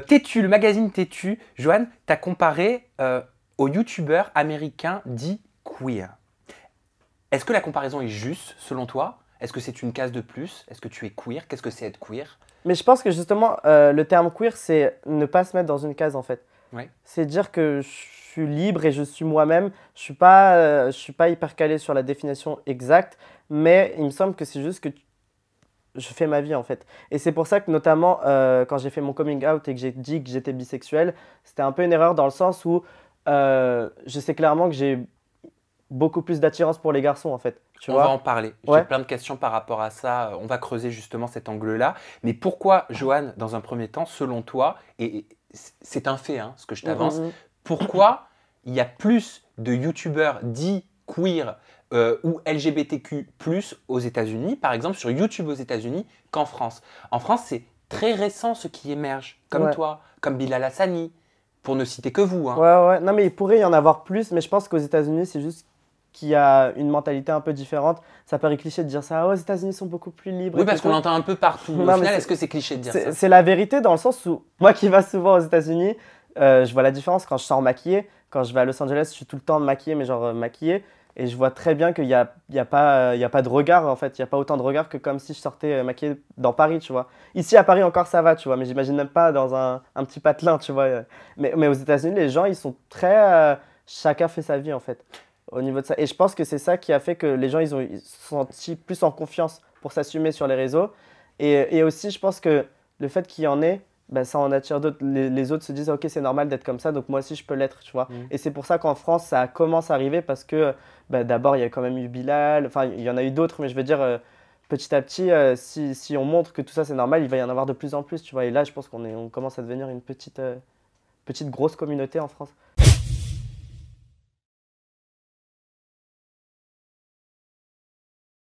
Tétu, le magazine Tétu, Johan, t'as comparé aux youtubeurs américains dits queer. Est-ce que la comparaison est juste selon toi? Est-ce que c'est une case de plus? Est-ce que tu es queer? Qu'est-ce que c'est être queer? Mais je pense que justement, le terme queer, c'est ne pas se mettre dans une case en fait. Ouais. C'est dire que je suis libre et je suis moi-même. Je suis pas hyper calé sur la définition exacte, mais il me semble que c'est juste que je fais ma vie en fait. Et c'est pour ça que notamment quand j'ai fait mon coming out et que j'ai dit que j'étais bisexuel, c'était un peu une erreur dans le sens où je sais clairement que j'ai beaucoup plus d'attirance pour les garçons en fait. Tu On va vois? en parler. J'ai Ouais. plein de questions par rapport à ça. On va creuser justement cet angle-là. Mais pourquoi, Johan, dans un premier temps, selon toi, et c'est un fait, hein, ce que je Mm, mm, t'avance, mm. pourquoi il y a plus de youtubeurs dits queer ou LGBTQ+, aux États-Unis, par exemple sur YouTube aux États-Unis, qu'en France? En France, c'est très récent ce qui émerge, comme Ouais. toi, comme Bilal Hassani, pour ne citer que vous. Hein. Ouais, ouais. Non, mais il pourrait y en avoir plus, mais je pense qu'aux États-Unis, c'est juste qu'il y a une mentalité un peu différente. Ça paraît cliché de dire ça. Oh, aux États-Unis, ils sont beaucoup plus libres Oui, et tout. parce qu'on l'entend un peu partout. Au Non, mais final, est-ce que c'est cliché de dire ça? c'est la vérité dans le sens où moi qui va souvent aux États-Unis, je vois la différence quand je sors maquillée. Quand je vais à Los Angeles, je suis tout le temps maquillée, mais genre maquillée. Et je vois très bien qu'il n'y a, il y a pas de regard en fait. Il n'y a pas autant de regard que comme si je sortais maquillée dans Paris, tu vois. Ici à Paris encore ça va, tu vois. Mais j'imagine même pas dans un petit patelin, tu vois. Mais aux États-Unis, les gens, ils sont très. Chacun fait sa vie en fait. Au niveau de ça. Et je pense que c'est ça qui a fait que les gens, ils se sont sentis plus en confiance pour s'assumer sur les réseaux. Et aussi, je pense que le fait qu'il y en ait, ben, ça en attire d'autres. Les autres se disent, ok, c'est normal d'être comme ça, donc moi aussi je peux l'être, tu vois. Mm. Et c'est pour ça qu'en France, ça commence à arriver parce que ben, d'abord, il y a quand même eu Bilal, enfin, il y en a eu d'autres, mais je veux dire, petit à petit, si on montre que tout ça c'est normal, il va y en avoir de plus en plus, tu vois. Et là, je pense on commence à devenir une petite grosse communauté en France.